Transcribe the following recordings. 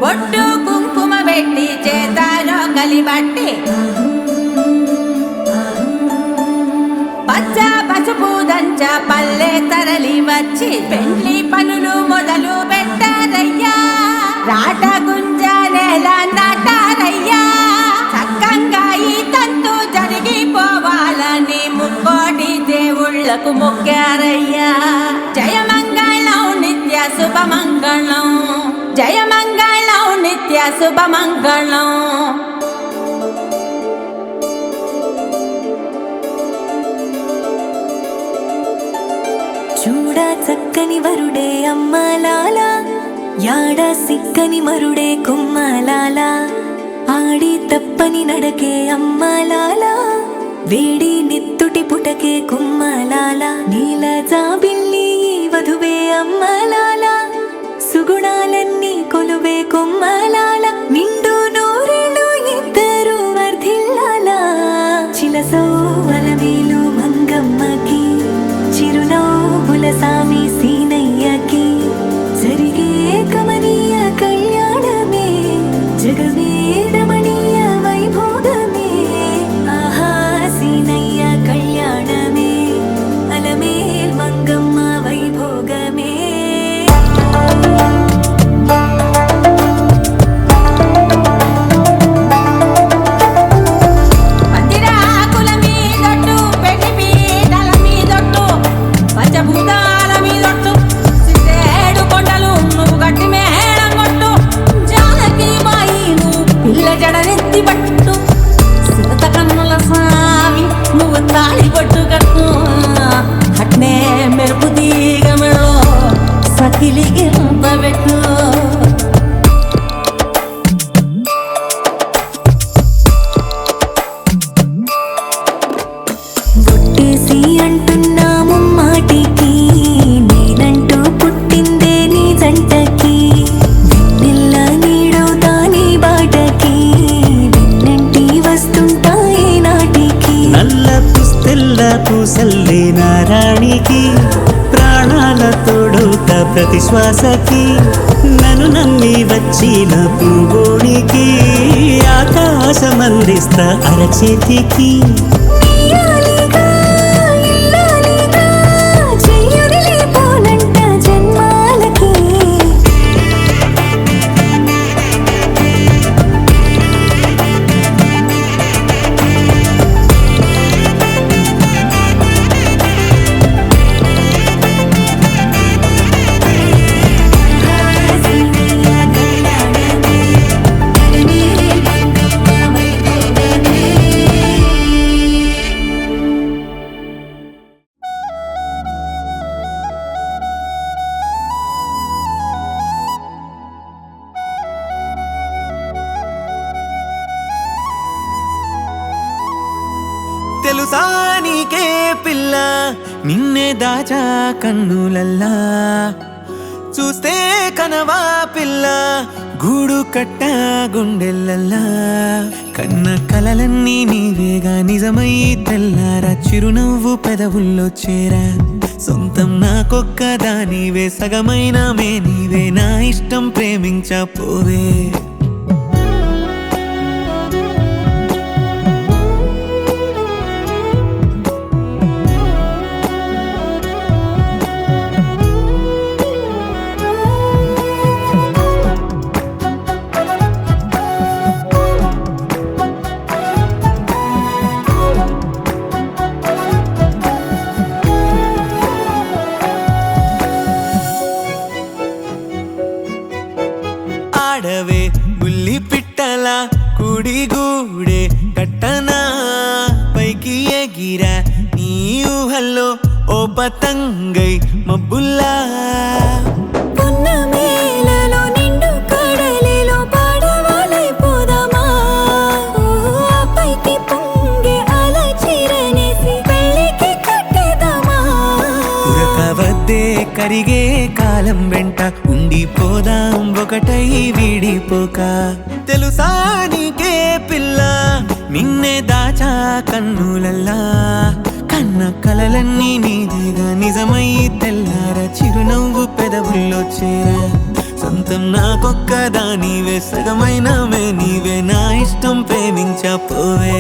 బొట్టు కుంకుమ పెట్టి చేతారో కలిబట్టి పచ్చ పసుపు దంచ పల్లె తరలి వచ్చి పెళ్లి పనులు మొదలు పెట్టారయ్యా. రాట గుంజ నేల నాటారయ్యా. చక్కంగా ఈ తంతు జరిగిపోవాలని ముక్కోటి దేవుళ్లకు మొక్కారయ్యా. జయమంగళం నిత్య శుభమంగళం, జయమంగళం నిత్య శుభమంగళం. చూడ చక్కని వరుడే అమ్మలాల, యాడ సిక్కని మరుడే కుమ్మలాల. ఆడి తప్పని నడకే అమ్మలాల, వేడి నెత్తుటి పుటకే కుమ్మలాల. నీల జాబిల్లి వధువే అమ్మలాల, సుగుణాలన్నీ కొలువే కుమ్మలాల. నిండు నూరేళ్ళు ఇద్దరు వర్ధిల్లాల. చిలసో వలమేలు మంగమ్మకి, చిరునవ్వుల సామి సీనయ్యకి. జరిగే కమనీయ కళ్యాణమే, జగమే రమణీయ వైభోగమే. ఆహా సీనయ్య కళ్యాణమే, అలమేల్ మంగమ్మ వైభోగమే. బొట్టేసి అంటున్నాము మాటికి, నేనంటూ పుట్టిందే నీ జంటకి. వెన్నెల్ల నీడవుతా నీ బాటకి, వెన్నంటి వస్తుంటాయి నాటికి. నల్ల పుస్తెల్ల పూసల్లే నారాణికి, ప్రాణాల తోడవుత ప్రతి శ్వాసకి. నన్ను నమ్మి వచ్చిన పూగోడికి, ఆకాశమందిస్తా అరచేతికి. తెలుసా నీకే పిల్ల, నిన్నే దాచా కన్నులల్లా. చూస్తే కనవా పిల్ల, గూడు కట్ట గుండెల్లల్లా. కన్న కలలన్నీ నీవేగా నిజమై తెల్లారా. చిరునవ్వు పెదవుల్లో చేరా, సొంతం నాకొక్కదానివే. సగమైన మే నీవే, నా ఇష్టం ప్రేమించపోవే. ఆడవే బుల్లి పిట్టల కుడి గూడే కట్టనా, పైకి ఎగిరా నీ ఊహల్లో ఓ పతంగై మబ్బుల్లా. కరిగే కాలం వెంట ఉండిపోదాం ఒకటై విడిపోక. తెలుసా నీకే పిల్ల నిన్నే దాచా కన్నులల్లా, కన్న కలలన్నీ నీదిగా నిజమై తెల్లార చిరునవ్వు పెదవుల్లో చేరా. సొంతం నాకొక్క దానివే సగమైన నీవే నా ఇష్టం ప్రేమించపోవే.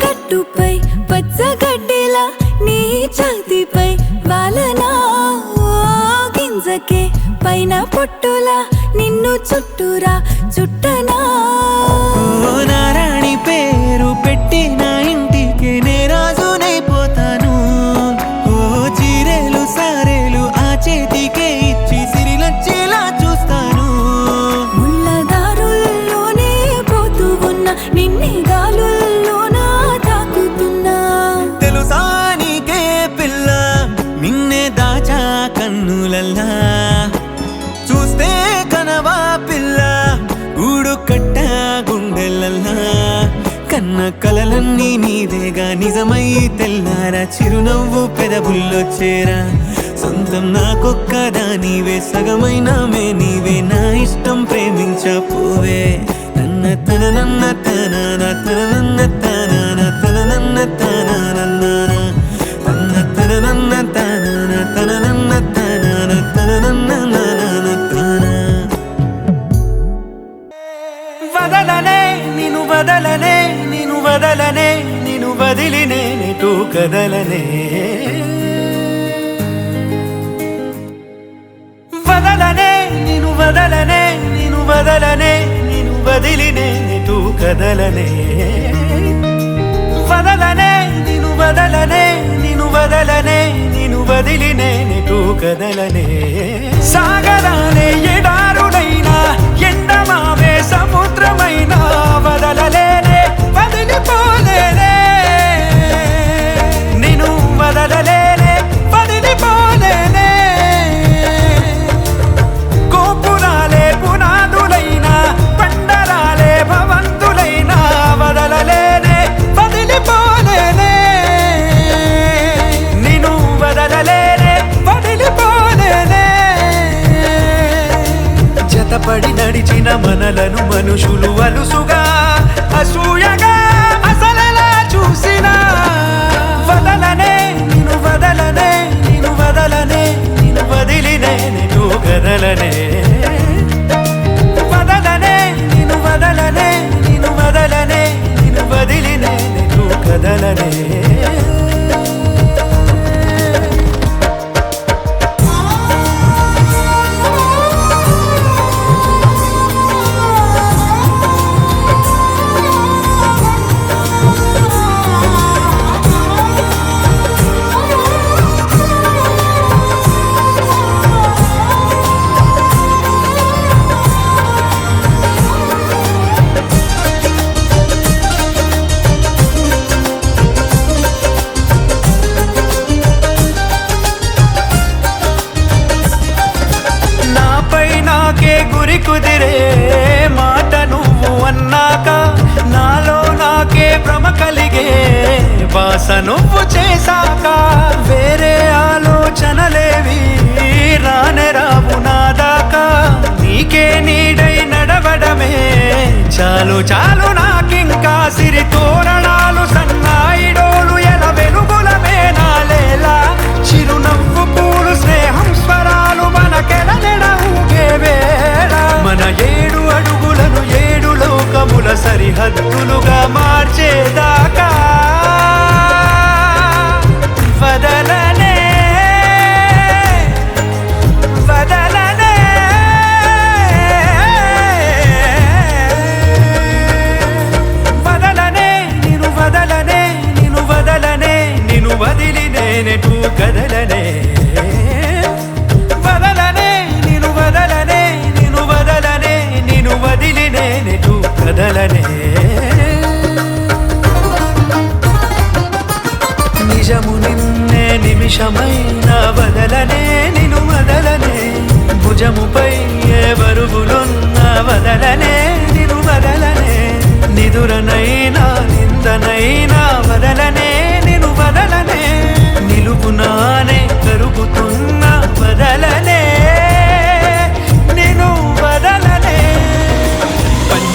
గట్టుపై పచ్చగడ్డిలా నీ ఛాతీపై వాలనా, గింజకే పైన పొట్టులా నిన్ను చుట్టూరా చుట్టనా. నారాణి పేరు పెట్టి నా ఇంటికి నే రాజునైపోతాను. ఓ చీరేలు సారేలు ఆ చేతికే ఇచ్చి సిరిలచ్చేలా చూస్తాను. ముళ్ళదారుల్లోనే పోతూ ఉన్న నిన్నే గాలుల్లోనా తాకుతున్నా. తెలుసా నీకే పిల్ల నిన్నే దాచా కన్నులల్లా, చూస్తే కనవా పిల్ల గూడు కట్ట గుండెలల్లా. కన్న కలలన్నీ నీదేగా నిజమై తెల్లారా చిరునవ్వు పెదవుల్లో చేరా. సొంతం నాకొక్క దానివే సగమైన నీవే నా ఇష్టం ప్రేమించపోవే. నన్న తన నన్న తన తన నన్న తన తన నన్న తన నన్న తన నన్న తన తన నన్న తన తన నన్న తన. వదలనే నిను వదలనే నిను వదలనే నిను వదిలి నేనెటూ కదలనే. వదలనే నిను వదలనే నిను వదలనే నిను వదిలి నేనెటూ కదలనే. వదలనే నిను వదలనే నిను వదలనే నిను వదిలి నేనెటూ కదలనే. సాగరానే ఎడారుడైనా ఎండమావే సముద్రమైనా వదలలేనే వదిలిపోలేనే. నిన్ను వదలలేనే వదిలిపోలేనే. గోపురాలే పునాదులైనా పండరాలే భవంతులైనా వదలలేనే వదిలిపోలేనే. నిన్ను వదలలేనే వదిలిపోలేనే. జతపడి నడిచిన మనలను మనుషులు అలుసుగా అసూయగా అసలలా చూసిన. వదలనే నిన్ను వదలనే నిన్ను వదలనే నిన్ను వదిలి నేనెటూ కదలనే. వదలనే నిన్ను వదలనే నిన్ను వదలనే నిన్ను వదిలి నేనెటూ కదలనే. గురి కుదిరే మాట నువ్వు అన్నాక నాలో నాకే భ్రమ కలిగే బాస నువ్వు చేశాక. వేరే ఆలోచనలేవి రానే రావు నా దాకా. నీకే నీడై నడవడమే చాలు చాలు నాకింకా. సిరి తోరణాలు సన్నాయిడోలు ఎల వెలుగుల మేనాలేలా. చిరునవ్వు పూలు స్నేహం స్వరాలు మనకెడనెడ ఊగే వేళ. మన 7 అడుగులను 7 లోకముల సరిహద్దులుగా మార్చేదాకా వదలనే వదలనే.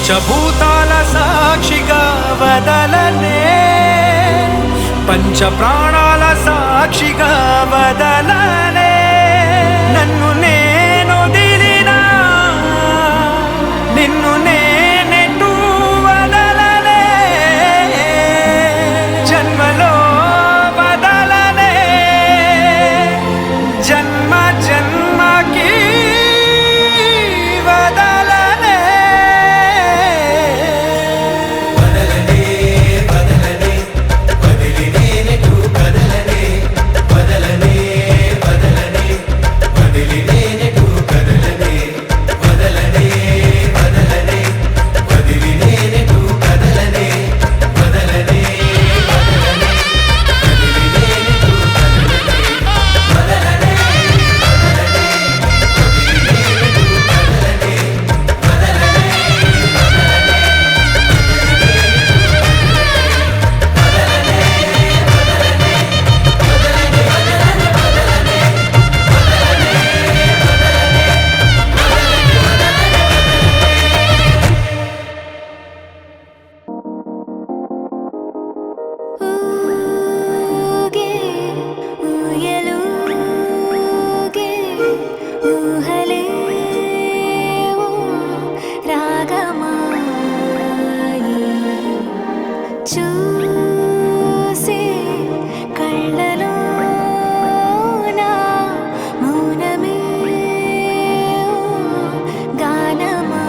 పంచభూతాల సాక్షిగా వదలనే, పంచ ప్రాణాల సాక్షిగా వదలనే, నన్ను నేను దిలినా నిన్ను నేనెటు వదలనే, జన్మలో వదలనే, జన్మ జన్మకి వదలనే. వదలనే వదలనే వదిలి నేనెటు కదలనే, వదలనే వదలనే వదిలి నేనెటు కదలనే, వదలనే వదలనే వదిలి నేనెటు కదలనే, వదలనే వదలనే వదిలి నేనెటు కదలనే, వదలనే వదలనే వదిలి నేనెటు కదలనే, వదలనే ఊగే ఊయలూగే ఊహలే ఓ రాగమాయి చూసే కళ్ళలోన మౌనమే ఓ గానమాయి.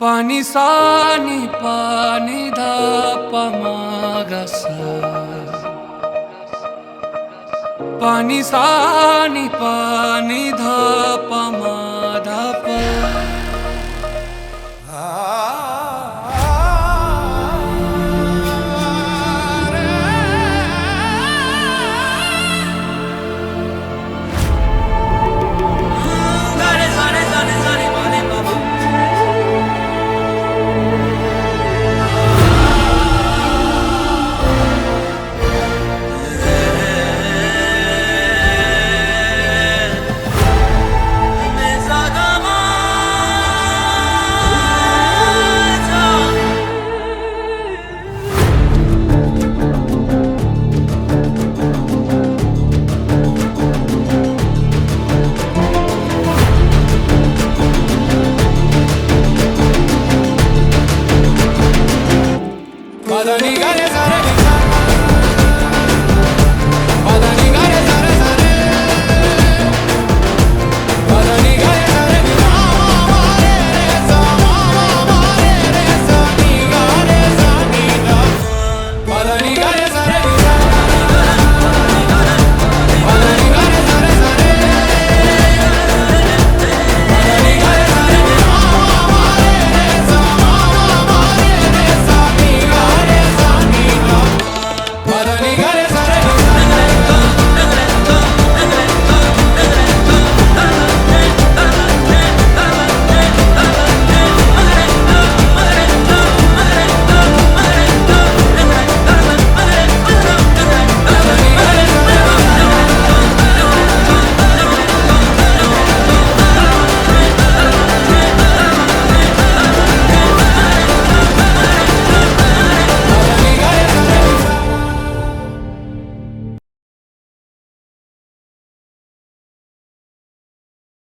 పాని సాని పాని ధా పమాగస పాని సాని పాని ధా